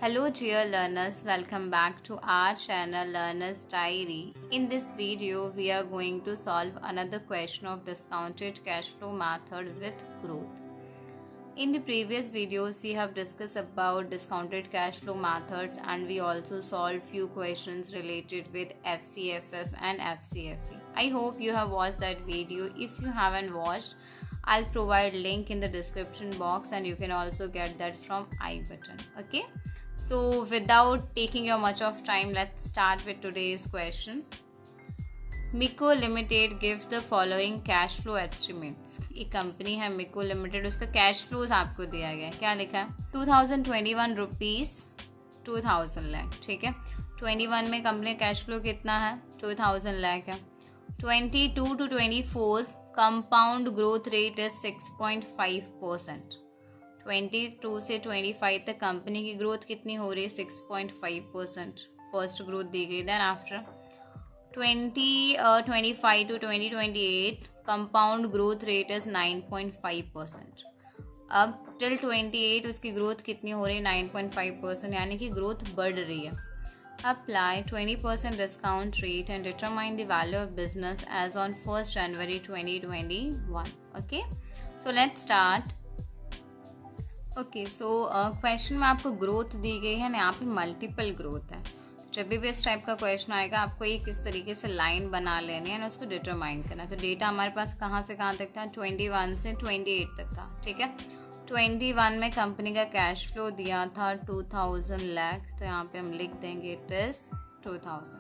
Hello dear learners, welcome back to our channel Learner's Diary. In this video, we are going to solve another question of discounted cash flow method with growth. In the previous videos, we have discussed about discounted cash flow methods and we also solved few questions related with FCFF and FCFE. I hope you have watched that video. If you haven't watched, I'll provide link in the description box and you can also get that from I button. Okay. So without taking your much of time, let's start with today's question. Mico Limited gives the following cash flow estimates. एक company है मिको limited, उसका cash flows आपको दिया गया है. क्या लिखा है? 2021 रुपीज 2000 लाख. ठीक है, 21 में कंपनी कैश फ्लो कितना है? 2000 लाख है. 22 to 24 compound growth rate is 6.5%. 22 से 25 तक कंपनी की ग्रोथ कितनी हो रही है? 6.5%. फर्स्ट ग्रोथ दी गई. Then after 2025 to 2028 compound growth rate is 9.5%. अब टिल 28 उसकी ग्रोथ कितनी हो रही है? 9.5%, यानी कि ग्रोथ बढ़ रही है. Apply 20% discount rate and determine the value of business as on 1 January 2021. Okay, so let's start. Okay, so question में आपको ग्रोथ दी गई है ना, यहाँ पे मल्टीपल ग्रोथ है. जब भी इस टाइप का क्वेश्चन आएगा आपको ये किस तरीके से लाइन बना लेनी है ना, उसको डिटरमाइन करना. तो डेटा हमारे पास कहाँ से कहाँ तक था? 21 से 28 तक था. ठीक है, 21 में कंपनी का कैश फ्लो दिया था 2000 लाख, तो यहाँ पे हम लिख देंगे इट इज 2000.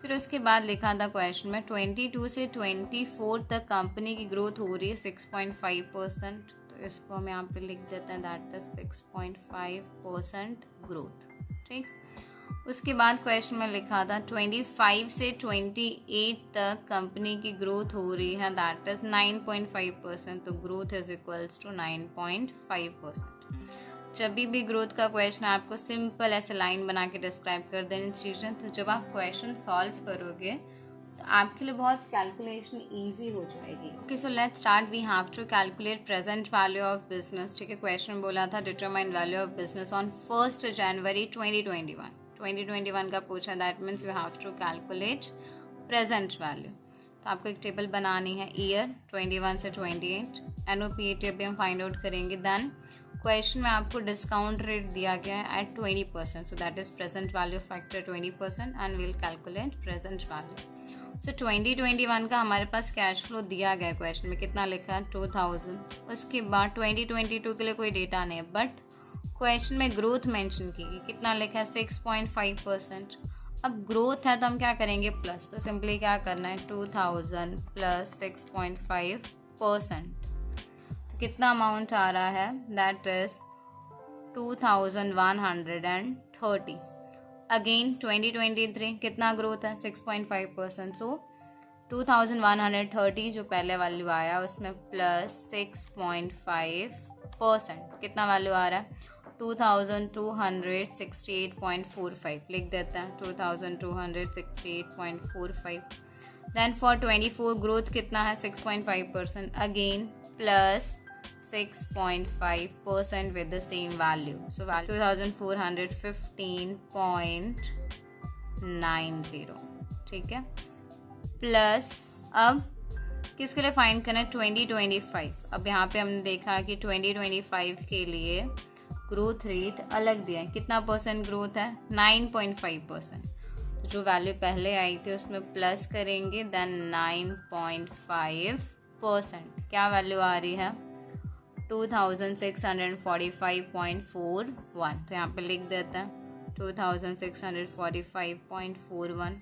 फिर उसके बाद लिखा था क्वेश्चन में 22 से 24 तक कंपनी की ग्रोथ हो रही है 6.5%. तो इसको हम यहाँ पे लिख देते हैं दैट इज 6.5% ग्रोथ. ठीक, उसके बाद क्वेश्चन में लिखा था 25 से 28 तक कंपनी की ग्रोथ हो रही है दैट इज 9.5%. तो ग्रोथ इज इक्वल्स टू 9.5%. जब भी ग्रोथ का क्वेश्चन आपको सिंपल ऐसे लाइन बना के डिस्क्राइब कर देनी चीज़ें, तो जब आप क्वेश्चन सॉल्व करोगे तो आपके लिए बहुत कैलकुलेशन इजी हो जाएगी. Okay, so let's start. We have to calculate present value of business. ठीक है, क्वेश्चन बोला था determine value of business on 1 January 2021 का पूछा. That means you have to calculate present value. तो आपको एक टेबल बनानी है ईयर 21 से 28. NOPAT भी हम फाइंड आउट करेंगे. देन क्वेश्चन में आपको डिस्काउंट रेट दिया गया है at 20%. So that is present value factor 20% and will calculate present value. So 2021 का हमारे पास कैश फ्लो दिया गया है. क्वेश्चन में कितना लिखा है? 2000. उसके बाद 2022 के लिए कोई डेटा नहीं है, बट क्वेश्चन में ग्रोथ मेंशन की. कितना लिखा है? 6.5%. अब ग्रोथ है तो हम क्या करेंगे? प्लस. तो सिंपली क्या करना है? 2000 प्लस 6.5%. तो कितना अमाउंट आ रहा है? That is 2130. अगेन 2023 कितना ग्रोथ है? 6.5%. सो 2130 जो पहले वैल्यू आया उसमें प्लस 6.5% कितना वैल्यू आ रहा है? 2268.45 लिख देते हैं. 2268.45. देन फॉर 24 ग्रोथ कितना है? 6.5%. Again plus 6.5% with the same value. So value 2415.90. ठीक है, प्लस अब किसके लिए फाइंड करना है? 2025. अब यहाँ पे हमने देखा कि 2025 के लिए ग्रोथ रेट अलग दिया है. कितना परसेंट ग्रोथ है? 9.5%. तो जो वैल्यू पहले आई थी उसमें प्लस करेंगे. देन 9.5%. क्या वैल्यू आ रही है? 2645.41. तो यहाँ पे लिख देते हैं 2645.41.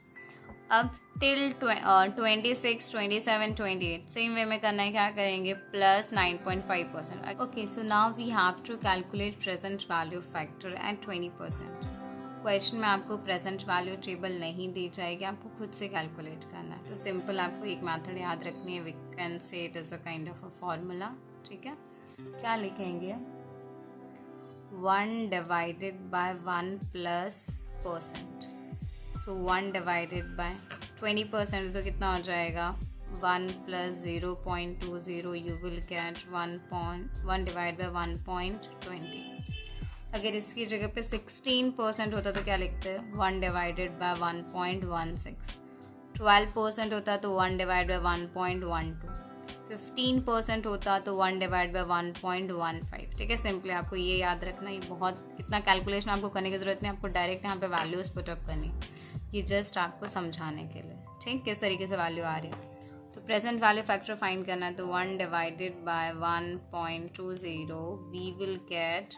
अब टिल 26, 27, 28 सेम वे में करना है. क्या करेंगे? Plus 9.5%. Okay, so now we have to calculate present value factor at 20%. Question में आपको प्रेजेंट वैल्यू टेबल नहीं दी जाएगी, आपको खुद से कैलकुलेट करना है. तो सिंपल आपको एक मेथड याद रखनी है. We can say it is a kind of a formula. ठीक है, क्या लिखेंगे? 1 divided by 1 plus %. So 1 divided by 20% तो कितना हो जाएगा? 1 plus 0.20 you will get 1 divided by 1.20. अगर इसकी जगह पे 16% होता तो क्या लिखते हैं, 1 डिवाइडेड बाय 1.16। 12% होता तो 1 डिवाइड बाय 1.12। 15% होता तो 1 डिवाइड बाय 1.15। ठीक है, सिंपली आपको ये याद रखना, ये बहुत इतना कैलकुलेशन आपको करने की ज़रूरत नहीं, आपको डायरेक्ट यहाँ पे वैल्यूज़ पुटअप करनी, ये जस्ट आपको समझाने के लिए। ठीक, किस तरीके से वैल्यू आ रही है। तो प्रेजेंट वैल्यू फैक्टर फाइंड करना है, तो 1 divided by 1.20 we will get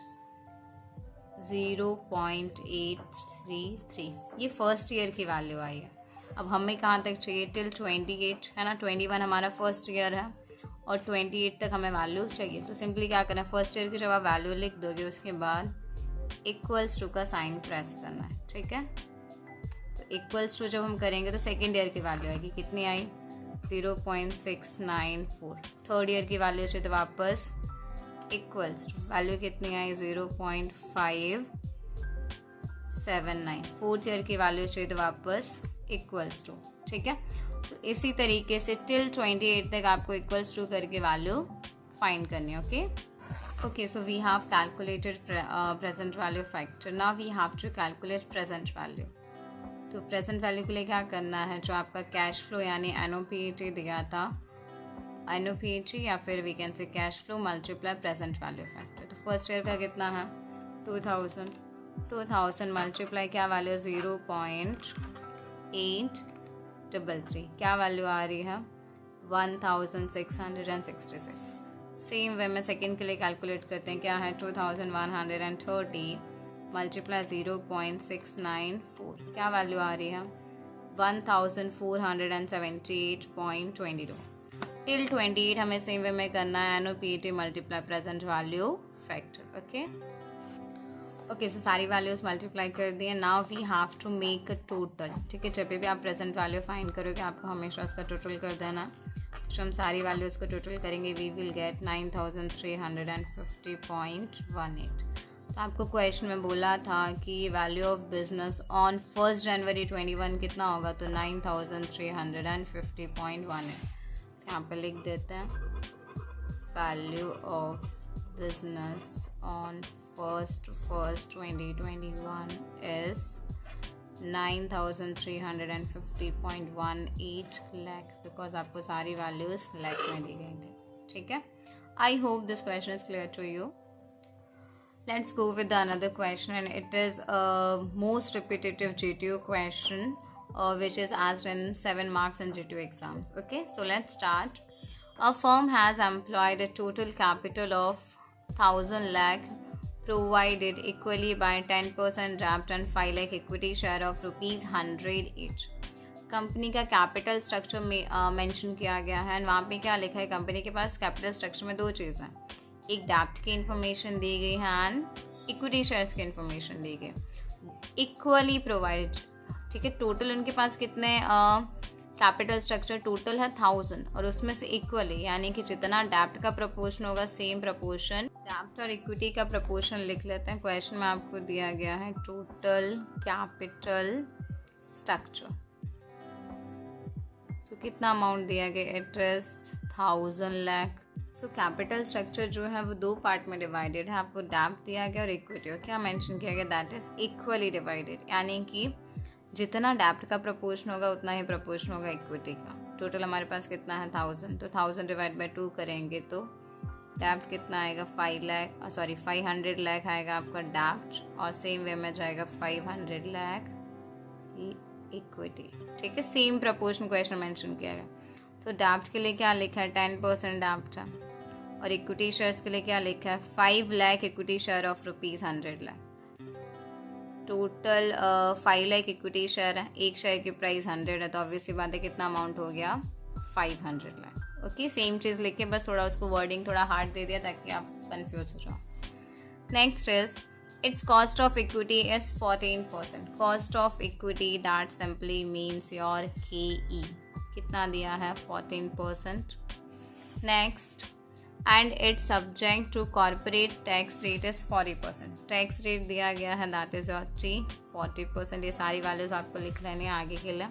0.833। ये फर्स्ट ईयर की वैल्यू आई है। अब हमें कहाँ तक चाहिए, टिल 28 है ना, 21 हमारा फर्स्ट ईयर है और 28 तक हमें वैल्यू चाहिए। तो सिंपली क्या करना है, फर्स्ट ईयर की जब आप वैल्यू लिख दोगे उसके बाद इक्वल्स टू का साइन प्रेस करना है। ठीक है, तो इक्वल्स टू जब हम करेंगे तो सेकेंड ईयर की वैल्यू आएगी, कितनी आई, 0.694। थर्ड ईयर की वैल्यू से तो वापस इक्वल्स टू वैल्यू कितनी आई, 0.579। फोर्थ ईयर की वैल्यू चाहिए तो वापस इक्वल्स टू। ठीक है, तो इसी तरीके से टिल 28 तक आपको इक्वल्स टू करके वैल्यू फाइंड करनी है। Okay, so we have calculated present value factor, now we have to calculate present value. तो प्रेजेंट वैल्यू के लिए क्या करना है, जो आपका कैश फ्लो यानी NOPAT दिया था, NOPAT या फिर we can say cash flow multiply present value factor. तो फर्स्ट ईयर का कितना है, 2000 मल्टीप्लाई क्या वैल्यू, 0.833। क्या वैल्यू आ रही है, 1666। सेम वे में सेकेंड के लिए कैलकुलेट करते हैं, क्या है, 2130 मल्टीप्लाई 0.694। क्या वैल्यू आ रही है, 1478.22। टिल 28 हमें सेम वे में करना है, NOPAT multiply present value factor. Okay, so सारी वैल्यूज मल्टीप्लाई कर दिए। Now we have to make a total. ठीक है, जब भी आप प्रेजेंट वैल्यू फाइंड करोगे आपको हमेशा उसका टोटल कर देना। तो हम सारी वैल्यूज को टोटल करेंगे, वी विल गेट 9350.18। तो आपको क्वेश्चन में बोला था कि वैल्यू ऑफ बिजनेस ऑन 1 जनवरी 21 कितना होगा, तो 9350.18। यहाँ पे लिख देते हैं, value of business on 1st 2021 is 9350.18 lakh, because आपको सारी वैल्यूज लैख में दी गई थी। ठीक है, I hope this question is clear to you. Let's go with another question, and it is a most repetitive GTO question which is asked in 7 marks in GTO exams. Okay, so let's start. A firm has employed a total capital of 1000 lakh provided equally by 10% draft and 5 lakh equity share of rupees 100 each. Company का capital structure में mention किया गया है, and वहाँ पे क्या लिखा है, कंपनी के पास कैपिटल स्ट्रक्चर में 2 चीज़ हैं, एक डेप्ट की इन्फॉर्मेशन दी गई है एंड इक्विटी शेयर्स की इन्फॉर्मेशन दी गई, इक्वली प्रोवाइडेड। ठीक है, टोटल उनके पास कितने कैपिटल स्ट्रक्चर टोटल है 1000 और उसमें से इक्वली यानी कि जितना डेप्ट का प्रपोर्शन होगा सेम प्रपोर्शन डेप्ट और इक्विटी का प्रपोर्शन लिख लेते हैं। क्वेश्चन में आपको दिया गया है टोटल कैपिटल स्ट्रक्चर, तो कितना अमाउंट दिया गया, it is 1000 lakh. So capital structure जो है वो 2 पार्ट में डिवाइडेड है, आपको डेप्ट दिया गया और इक्विटी, और क्या मेंशन किया गया, दैट इज इक्वली डिवाइडेड, यानी कि जितना डेप्ट का प्रपोर्शन होगा उतना ही प्रपोर्शन होगा इक्विटी का। टोटल हमारे पास कितना है 1000, तो 1000 डिवाइड बाई 2 करेंगे तो डेप्ट कितना आएगा, 500 लाख आएगा आपका डेप्ट, और सेम वे में जाएगा 500 लाख इक्विटी। ठीक है, सेम प्रपोर्शन क्वेश्चन मेंशन किया गया। तो डेप्ट के लिए क्या लिखा है, 10% डेप्ट है, और इक्विटी शेयर्स के लिए क्या लिखा है, 5 lakh equity share of rupees 100 lakh. Total 5 lakh equity share है, एक शेयर की प्राइस 100 है, तो ऑब्वियसली बात है कितना अमाउंट हो गया, 500 लाख। ओके, सेम चीज़ लिख के बस थोड़ा उसको वर्डिंग थोड़ा हार्ड दे दिया ताकि आप कंफ्यूज हो जाओ। Next is its cost of equity is 14%. Cost of equity that simply means your KE. कितना दिया है, 14%. Next, and it's subject to corporate tax rate is 40%. Tax rate दिया गया है, that is your 40%. ये सारी values आपको लिख लेनी है आगे के लिए.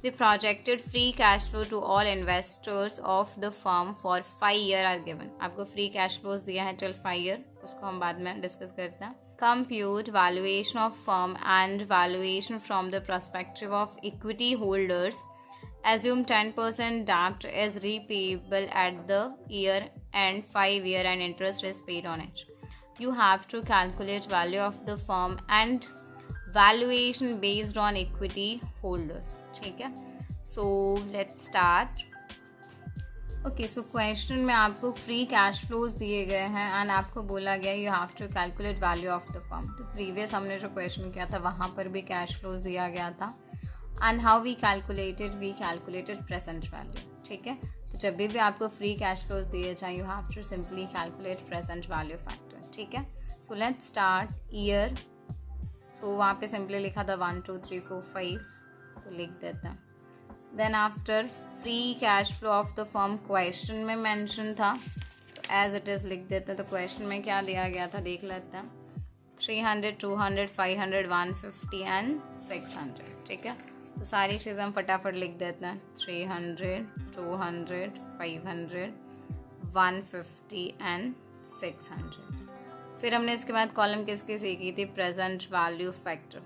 The projected free cash flow to all investors of the firm for 5 years are given. आपको free cash flows दिया है till 5 year, उसको हम बाद में डिस्कस करते हैं. compute valuation of firm and valuation from the perspective of equity holders. Assume 10% debt is repayable at the year end, 5-year and interest is paid on it. You have to calculate value of the firm and valuation based on equity holders. ठीक है, so let's start. Okay, so question में आपको free cash flows दिए गए हैं and आपको बोला गया you have to calculate value of the firm. तो प्रीवियस हमने जो क्वेश्चन किया था वहाँ पर भी कैश फ्लोज दिया गया था and how we calculated present value. ठीक है, तो जब भी आपको फ्री कैश फ्लोज दिए जाए you have to simply calculate present value factor. ठीक है, so let's start year. So वहाँ पे सिंपली लिखा था 1 2 3 4 5, तो लिख देते हैं. Then after free cash flow of the firm question में मेंशन था, तो एज इट इज़ लिख देते हैं. तो क्वेश्चन में क्या दिया गया था देख लेते हैं. 300, 200, 500, 150 एंड 600. ठीक है, तो सारी चीज़ें हम फटाफट लिख देते हैं. 300, 200, 500, 150 एंड 600. फिर हमने इसके बाद कॉलम किसकी सीखी थी, present value factor.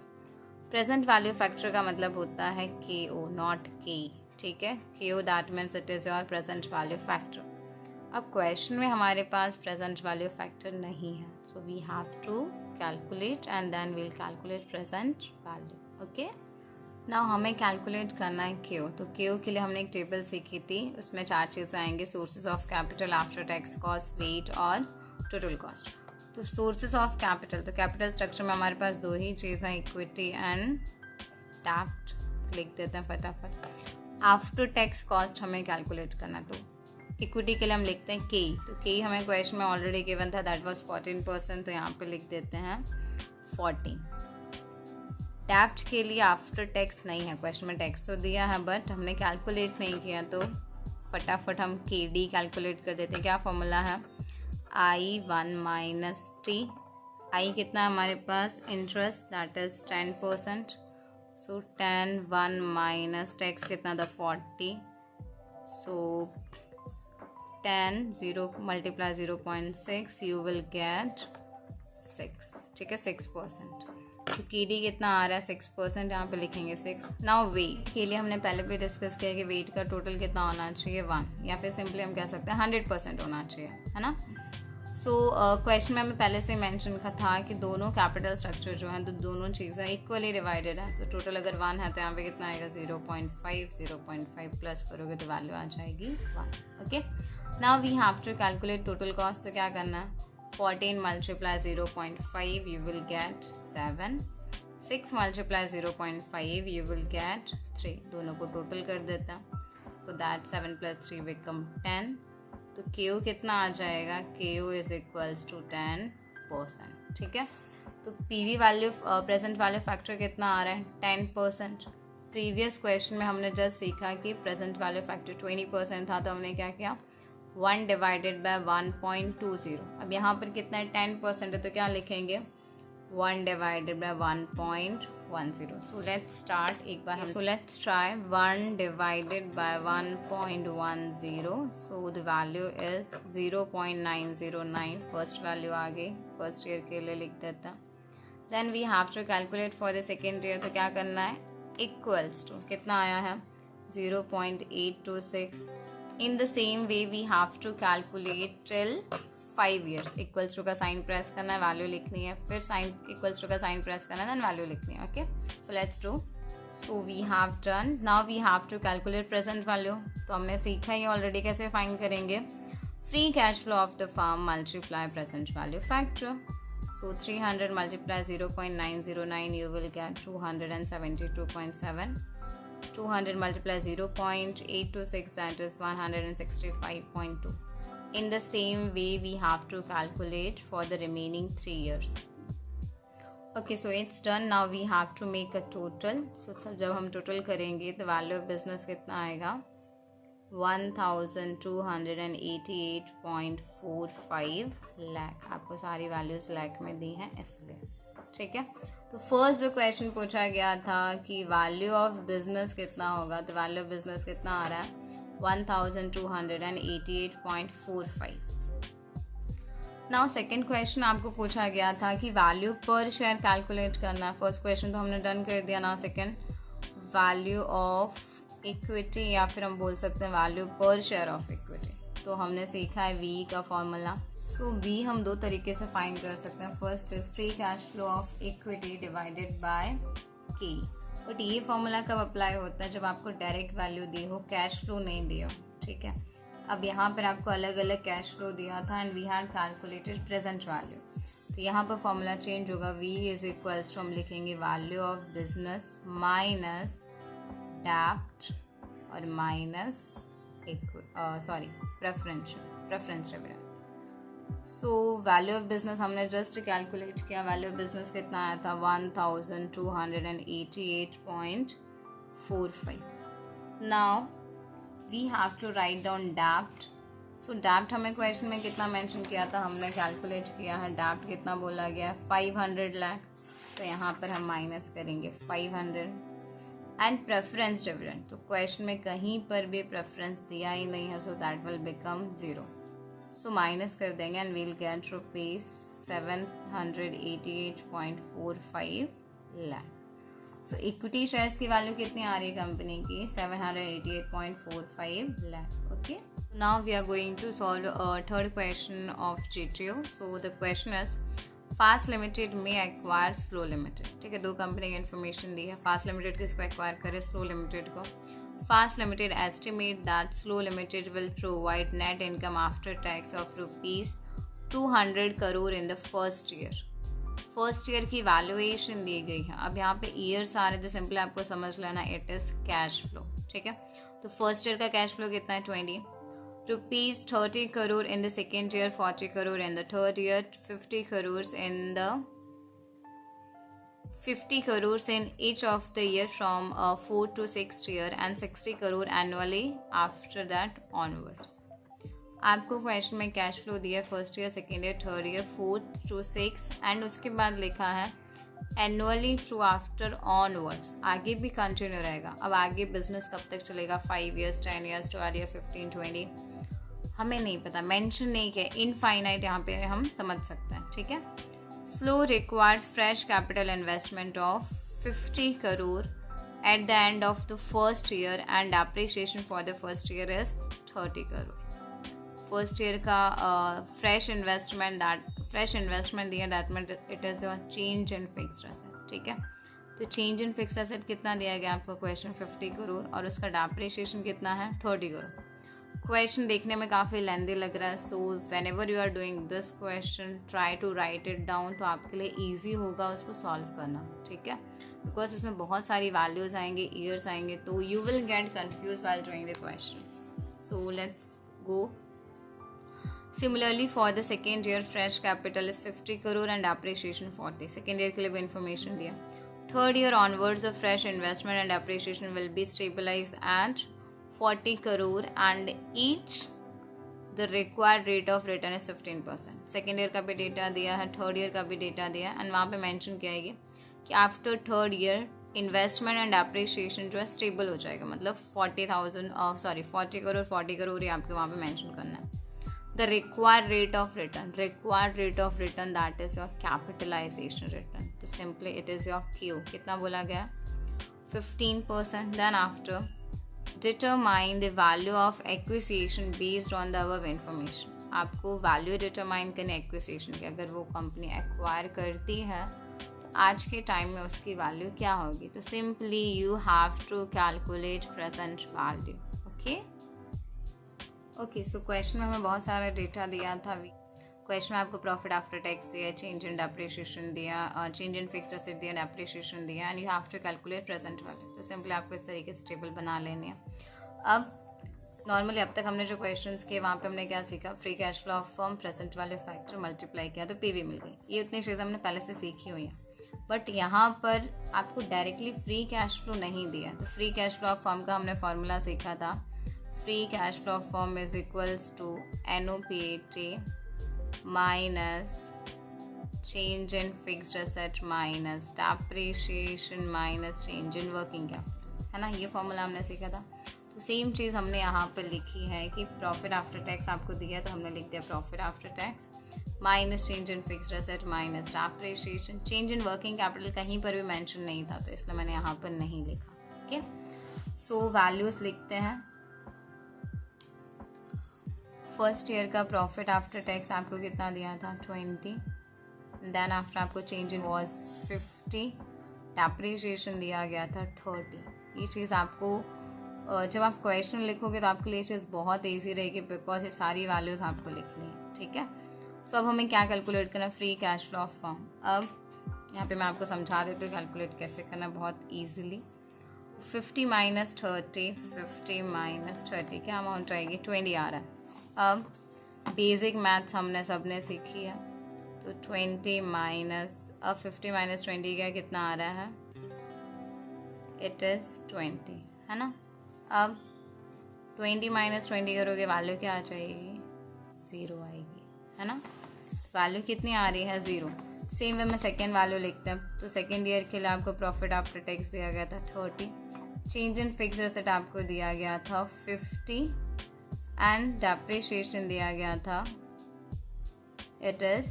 Present value factor का मतलब होता है KO नॉट K. ठीक है, KO that means it is your present value factor. अब क्वेश्चन में हमारे पास प्रेजेंट वैल्यू फैक्टर नहीं है, so we have to calculate and then we'll calculate present value. Okay, now हमें कैलकुलेट करना है KO. तो KO के लिए हमने एक टेबल सीखी थी, उसमें 4 चीज़ें आएंगी, sources of capital, after tax cost, weight और टोटल कॉस्ट. तो सोर्सेज ऑफ कैपिटल, तो कैपिटल स्ट्रक्चर में हमारे पास 2 ही चीज़ हैं, इक्विटी एंड डेब्ट. लिख देते हैं फटाफट. आफ्टर टैक्स कॉस्ट हमें कैलकुलेट करना, तो इक्विटी के लिए हम लिखते हैं K. तो K हमें क्वेश्चन में ऑलरेडी गिवन था, दैट वाज 14%, तो यहाँ पे लिख देते हैं 14. डेब्ट के लिए आफ्टर टैक्स नहीं है, क्वेश्चन में टैक्स तो दिया है बट हमने कैलकुलेट नहीं किया, तो फटाफट हम KD कैलकुलेट कर देते हैं. क्या फॉर्मूला है, I1 माइनस T. I कितना है हमारे पास, interest, that is 10%. So 10 1 minus tax कितना था, 40. So 10 0 multiply 0.6 you will get 6. ठीक है, 6%. तो KD कितना आ रहा है, 6%. यहाँ पे लिखेंगे 6. नाउ वेट के लिए हमने पहले भी डिस्कस किया कि वेट का टोटल कितना होना चाहिए, 1, या फिर सिंपली हम कह सकते हैं 100% होना चाहिए, है ना. सो क्वेश्चन में हमें पहले से मेंशन का था कि दोनों कैपिटल स्ट्रक्चर जो हैं तो दोनों चीज़ें इक्वली डिवाइडेड हैं. तो टोटल अगर 1 है तो यहाँ पे कितना आएगा, 0.5 प्लस करोगे तो वैल्यू आ जाएगी 1. Okay, now we have to calculate total cost. तो क्या करना है, 14 multiply 0.5 you will get 7. 6 multiply 0.5 you will get 3. दोनों को टोटल कर देता है, सो दैट 7 + 3 बिकम 10. तो KO कितना आ जाएगा, KO इज इक्वल्स टू 10%. ठीक है, तो PV value present value factor कितना आ रहा है, 10%. प्रीवियस क्वेश्चन में हमने जस्ट सीखा कि प्रेजेंट वैल्यू फैक्टर 20% था, तो हमने क्या किया, 1 डिवाइडेड बाय 1.20. अब यहाँ पर कितना है, 10% है, तो क्या लिखेंगे, 1 divided by 1.10. So let's start. एक बार हम, so let's try 1 divided by 1.10. So the value is 0.909. First value आ गई, फर्स्ट ईयर के लिए लिख देता. Then we have to calculate for the second year. तो क्या करना है, इक्वल्स टू कितना आया है, 0.826. In the same way we have to calculate till 5 years. Equals to का साइन प्रेस करना है, वैल्यू लिखनी है, फिर साइन इक्वल्स टू का साइन प्रेस करना है, देन वैल्यू लिखनी है. Okay, so let's do. So we have done. Now we have to calculate present value. तो हमने सीखा ही ऑलरेडी कैसे फाइंड करेंगे, free cash flow of the firm multiply present value factor. So 300 multiply 0.909 you will get 272.7. 200 multiply 0.826, that is 165.2. In the same way we have to calculate for the remaining 3 years. Okay, so it's done. Now we have to make a total. So जब हम total करेंगे तो value of business कितना आएगा, 1288.45 लाख. आपको सारी values lakh में दी हैं इसलिए, ठीक है. तो फर्स्ट जो क्वेश्चन पूछा गया था कि वैल्यू ऑफ बिजनेस कितना होगा, तो वैल्यू ऑफ बिजनेस कितना आ रहा है, 1288.45. नाउ सेकेंड क्वेश्चन आपको पूछा गया था कि वैल्यू पर शेयर कैलकुलेट करना है। फर्स्ट क्वेश्चन तो हमने डन कर दिया। Now second, value of equity या फिर हम बोल सकते हैं वैल्यू पर शेयर ऑफ इक्विटी। तो हमने सीखा है वी का फॉर्मूला। सो वी हम दो तरीके से फाइंड कर सकते हैं। First is free cash flow of equity divided by के। बट ये फॉर्मूला कब अप्लाई होता है? जब आपको डायरेक्ट वैल्यू दी हो, कैश फ्लो नहीं दिया हो, ठीक है। अब यहाँ पर आपको अलग अलग कैश फ्लो दिया था and we had calculated present value. तो यहाँ पर फॉर्मूला चेंज होगा। वी इज इक्वल्स टू हम लिखेंगे वैल्यू ऑफ बिजनेस माइनस डेब्ट और minus preference dividend. So value of business हमने जस्ट कैलकुलेट किया। वैल्यू ऑफ बिजनेस कितना आया था? 1288.45। Now we have to write down डेब्ट। सो डेब्ट हमें क्वेश्चन में कितना मेंशन किया था, हमने कैलकुलेट किया है। डेब्ट कितना बोला गया है? 500 लाख। तो यहाँ पर हम माइनस करेंगे 500 एंड प्रेफरेंस डिविडेंड। तो क्वेश्चन में कहीं पर भी प्रेफरेंस दिया ही नहीं है, so that will become 0। So minus कर देंगे and we'll get rupees 788.45 lakh. So equity shares की वैल्यू कितनी आ रही है कंपनी की? 788.45 lakh. Okay, now we are going to solve third question of GTO। So the question is Fast Limited में acquire Slow Limited. ठीक है, दो कंपनी की इन्फॉर्मेशन दी है। फास्ट लिमिटेड किसको एक्वायर करे? स्लो लिमिटेड को। Fast limited estimate that slow limited will provide net income after tax of ₹200 crore in the first year. First year की वैल्यूएशन दी गई है। अब यहाँ पे ईयर्स आ रहे तो सिंपली आपको समझ लेना इट इज कैश फ्लो। ठीक है, तो फर्स्ट ईयर का कैश फ्लो कितना है? 20 ₹30 crore in the second year, 40 crore in the third year, 50 crores in each of the year from 4th to 6th year and 60 crore annually after that onwards। आपको question में cash flow दिया है first year, second year, third year, 4th to 6th and उसके बाद लिखा है annually through after onwards. आगे भी कंटिन्यू रहेगा। अब आगे बिजनेस कब तक चलेगा? 5 years, 10 years, 12 years, 15, 20, हमें नहीं पता, मेंशन नहीं किया। इनफाइनाइट यहाँ पे हम समझ सकते हैं। ठीक है, slow requires fresh capital investment of 50 crore at the end of the first year and appreciation for the first year is 30 crore। First year का फ्रेश इन्वेस्टमेंट दिया, that mean it is your change in fixed asset. ठीक है, तो change in fixed asset कितना दिया गया आपको question? 50 crore और उसका डेप्रिसिएशन कितना है? 30 crore। क्वेश्चन देखने में काफ़ी लेंदी लग रहा है। So whenever you are doing this question try to write it down, तो आपके लिए ईजी होगा उसको सॉल्व करना। ठीक है, बिकॉज इसमें बहुत सारी वैल्यूज आएंगे, ईयर्स आएंगे, तो you will get confuse while doing the question. So let's go. Similarly, for the second year, fresh capital is 50 crore and appreciation 40। Second year के लिए भी information दिया। Third year onwards, the fresh investment and appreciation will be stabilized at 40 crore and each the required rate of return is 15%। Second year का भी data दिया है, third year का भी डेटा दिया है एंड वहाँ पे मेंशन किया है कि after third year investment and appreciation जो है स्टेबल हो जाएगा। मतलब 40 crore ही आपके वहाँ पे मेंशन करना है। The required rate of return that is your capitalization return। तो simply it is your Q। कितना बोला गया? 15%। Then after determine the value of acquisition based on the above information। आपको value determine करनी acquisition की। अगर वो कंपनी acquire करती है तो आज के टाइम में उसकी वैल्यू क्या होगी? तो simply you have to calculate present value। Okay, so question में हमें बहुत सारा डेटा दिया था। क्वेश्चन में आपको प्रॉफिट आफ्टर टैक्स दिया, चेंज इन डेप्रिसिएशन दिया, चेंज इन फिक्स्ड एसेट दिया, डेप्रिसिएशन दिया and you have to calculate present value. तो सिंपली आपको इस तरीके से टेबल बना लेनी है। अब नॉर्मली अब तक हमने जो क्वेश्चंस किए वहाँ पे हमने क्या सीखा? Free cash flow of firm, present value factor, multiply किया तो पीवी मिल गई। ये उतनी चीज़ें हमने पहले से सीखी हुई हैं। बट यहाँ पर आपको डायरेक्टली फ्री कैश फ्लो नहीं दिया। तो free cash flow of firm का हमने फॉर्मूला सीखा था। Free cash flow firm is equals to NOPAT minus change in fixed asset minus depreciation minus change in working capital, है ना? ये फॉर्मूला हमने सीखा था। तो सेम चीज़ हमने यहाँ पर लिखी है कि प्रॉफिट आफ्टर टैक्स आपको दिया तो हमने लिख दिया profit after tax minus change in fixed asset minus depreciation. Change in working capital कहीं पर भी मेंशन नहीं था तो इसलिए मैंने यहाँ पर नहीं लिखा। ओके, सो वैल्यूज लिखते हैं। फर्स्ट ईयर का प्रॉफिट आफ्टर टैक्स आपको कितना दिया था 20, देन आफ्टर आपको चेंज इन वॉज 50, डेप्रिसिएशन दिया गया था 30। ये चीज़ आपको जब आप क्वेश्चन लिखोगे तो आपके लिए चीज़ बहुत ईजी रहेगी बिकॉज ये सारी वैल्यूज आपको लिखनी है। ठीक है, सो अब हमें क्या कैलकुलेट करना है, free cash flow of firm. अब यहाँ पे मैं आपको समझा देती हूँ कैलकुलेट कैसे करना बहुत ईजिली। 50 माइनस 30, 50 माइनस 30 क्या अमाउंट आएगी 20 आ रहा है। अब बेसिक मैथ्स हमने सबने सीखी है तो 20 माइनस, अब 50 माइनस 20 का कितना आ रहा है, इट इज़ 20, है ना। अब 20 माइनस 20 करोगे वैल्यू क्या आ जाएगी, 0 आएगी, है ना। वैल्यू कितनी आ रही है 0। सेम वे में सेकेंड वैल्यू लिखते हैं तो सेकेंड ईयर के लिए आपको प्रॉफिट आफ्टर टैक्स दिया गया था 30, चेंज इन फिक्स्ड एसेट आपको दिया गया था 50 एंड डेप्रिसिएशन दिया गया था इट इज़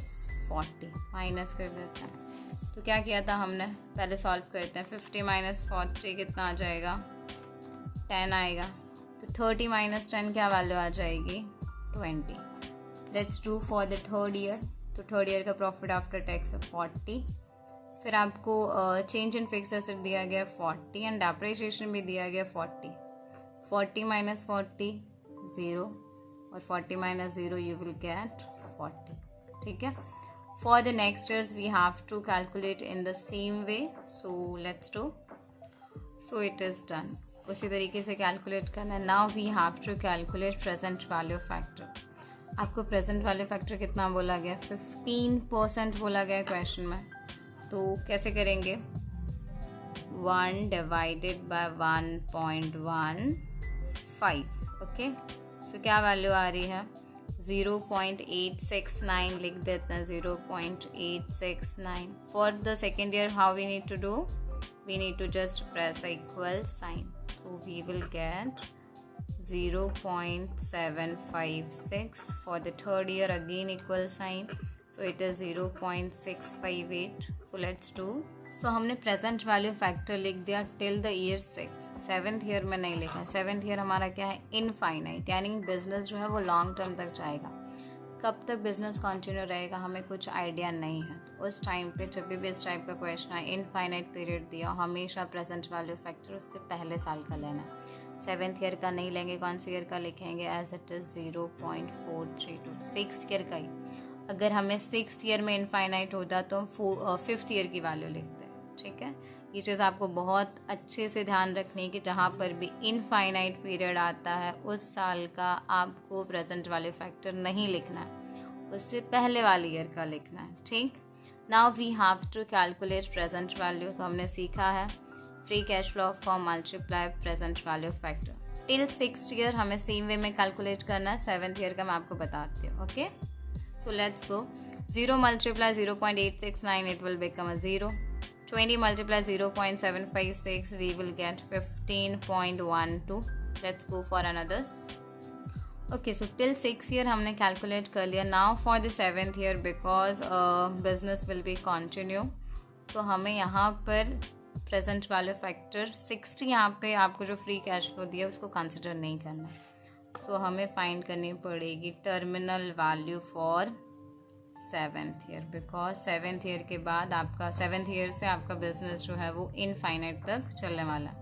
40। माइनस कर देते हैं तो क्या किया था हमने, पहले सॉल्व करते हैं। 50 माइनस 40 कितना आ जाएगा 10 आएगा, तो 30 माइनस 10 क्या वैल्यू आ जाएगी 20। Let's do for the third year. तो थर्ड ईयर का प्रॉफिट आफ्टर टैक्स है 40, फिर आपको चेंज इन फिक्स एसेट दिया गया 40 एंड डेप्रिसिएशन भी दिया गया 40। 40 माइनस 40 0 और 40 माइनस 0 यू विल गेट 40। ठीक है, for the next years we have to calculate in the same way, so let's do. So it is done, उसी तरीके से कैलकुलेट करना है। Now we have to calculate present value factor. आपको present value factor कितना बोला गया, 15% बोला गया क्वेश्चन में, तो कैसे करेंगे, 1 डिवाइडेड बाय 1.15। ओके, सो क्या वैल्यू आ रही है 0.869 लिख देते हैं, 0.869। For the second year how we need to do, we need to just press a equal sign, so we will get 0.756. for the third year again equal sign, so it is 0.658. so let's do, so हमने present value factor लिख दिया till the year 6। Seventh year में नहीं लिखा। Seventh year हमारा क्या है, infinite, यानी बिजनेस जो है वो लॉन्ग टर्म तक जाएगा। कब तक बिजनेस कंटिन्यू रहेगा हमें कुछ आइडिया नहीं है। उस टाइम पे जब भी इस टाइप का क्वेश्चन है, इनफाइनाइट पीरियड दिया, हमेशा प्रेजेंट वैल्यू फैक्टर उससे पहले साल का लेना है। सेवेंथ ईयर का नहीं लेंगे, कौन सी ईयर का लिखेंगे, as it is 0.432। Six year का ही, अगर हमें सिक्स ईयर में इनफाइनाइट होता तो हम फिफ्थ ईयर की वैल्यू लिखते हैं। ठीक है, ये चीज़ आपको बहुत अच्छे से ध्यान रखनी है कि जहाँ पर भी इनफाइनाइट पीरियड आता है उस साल का आपको प्रेजेंट वैल्यू फैक्टर नहीं लिखना है, उससे पहले वाले ईयर का लिखना है। ठीक, now we have to calculate present value. तो हमने सीखा है free cash flow for multiply present value factor. Till sixth year हमें सेम वे में कैलकुलेट करना है। सेवेंथ ईयर का मैं आपको बताती हूँ। Okay, so let's go. 0 multiply 0.869 it will become a 0। 20 multiply 0.756 we will get 15.12. let's go for another. okay, so till 6th year हमने calculate कर लिया। now for the 7th year because business will be continue, तो हमें यहाँ पर present value factor 60 यहाँ पे आपको जो free cash flow दिया उसको consider नहीं करना। so हमें find करनी पड़ेगी terminal value for seventh year, because seventh year के बाद आपका सेवेंथ ईयर से आपका बिजनेस जो है वो इनफाइनाइट तक चलने वाला है।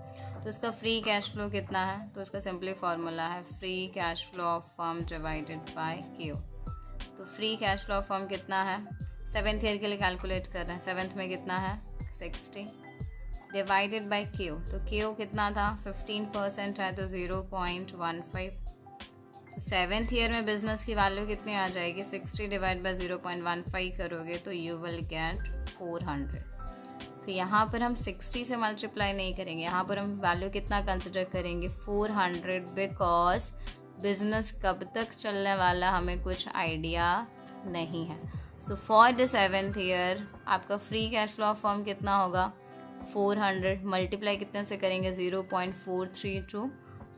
तो उसका फ्री कैश फ्लो कितना है, तो उसका सिंपली फॉर्मूला है free cash flow of firm divided by Q. तो free cash flow of firm कितना है, सेवेंथ ईयर के लिए कैलकुलेट कर रहे हैं, सेवेंथ में कितना है 60 डिवाइडेड बाय क्यू। तो क्यू कितना था 15% है तो 0.15। तो सेवेंथ ईयर में बिजनेस की वैल्यू कितनी आ जाएगी, 60 डिवाइड बाय 0.15 करोगे तो यू विल गेट 400। तो यहाँ पर हम 60 से मल्टीप्लाई नहीं करेंगे, यहाँ पर हम वैल्यू कितना कंसिडर करेंगे 400, बिकॉज बिजनेस कब तक चलने वाला हमें कुछ आइडिया नहीं है। So for the seventh year आपका free cash flow of firm कितना होगा 400, मल्टीप्लाई कितने से करेंगे 0.432,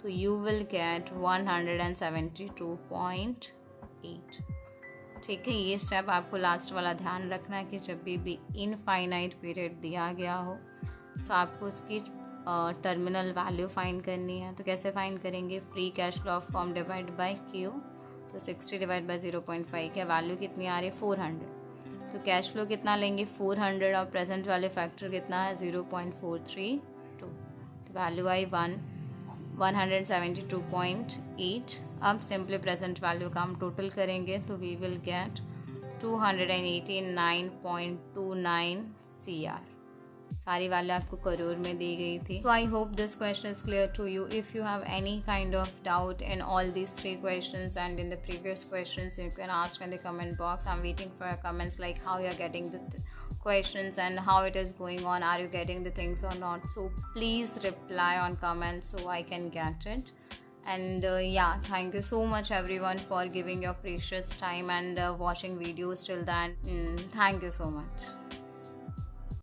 तो यू विल गेट 172.8। ठीक है, ये स्टेप आपको लास्ट वाला ध्यान रखना है कि जब भी इनफाइनाइट पीरियड दिया गया हो तो आपको उसकी टर्मिनल वैल्यू फाइंड करनी है। तो कैसे फाइंड करेंगे? Free cash flow of firm divide by Q. तो 60 डिवाइड बाय 0.5 क्या वैल्यू कितनी आ रही है? 400। तो कैश फ्लो कितना लेंगे? 400 और प्रेजेंट वाले फैक्टर कितना है? 0.432। तो वैल्यू आई 172.8। अब सिंपली प्रेजेंट वैल्यू का हम टोटल करेंगे तो वी विल गेट 289.29 CR। सारी वैल्यू आपको करोड़ में दी गई थी। So I hope this question is clear to you. If you have any kind of doubt in all these 3 questions and in the previous questions, you can ask in the comment box. I'm waiting for your comments, like how you're getting the questions and how it is going on. Are you getting the things or not? So please reply on comments so I can get it. And yeah, thank you so much everyone for giving your precious time and watching videos till then. Thank you so much.